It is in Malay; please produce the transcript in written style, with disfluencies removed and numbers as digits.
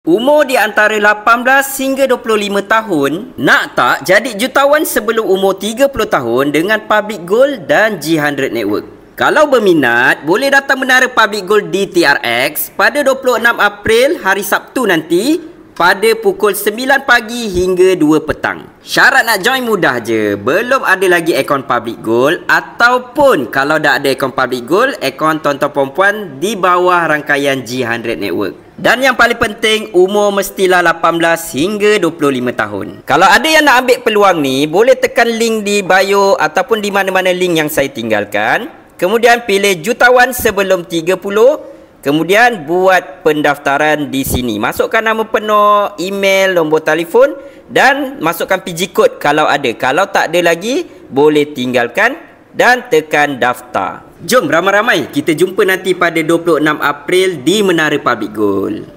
Umur di antara 18 hingga 25 tahun, nak tak jadi jutawan sebelum umur 30 tahun dengan Public Gold dan G100 Network? Kalau berminat, boleh datang menara Public Gold di TRX pada 26 April hari Sabtu nanti pada pukul 9 pagi hingga 2 petang. Syarat nak join mudah je. Belum ada lagi akaun Public Gold ataupun kalau dah ada akaun Public Gold, akaun tuan-tuan perempuan di bawah rangkaian G100 Network. Dan yang paling penting, umur mestilah 18 hingga 25 tahun. Kalau ada yang nak ambil peluang ni, boleh tekan link di bio ataupun di mana-mana link yang saya tinggalkan. Kemudian pilih jutawan sebelum 30. Kemudian buat pendaftaran di sini. Masukkan nama penuh, email, nombor telefon dan masukkan PG code kalau ada. Kalau tak ada lagi, boleh tinggalkan dan tekan daftar. Jom ramai-ramai kita jumpa nanti pada 26 April di Menara Public Gold.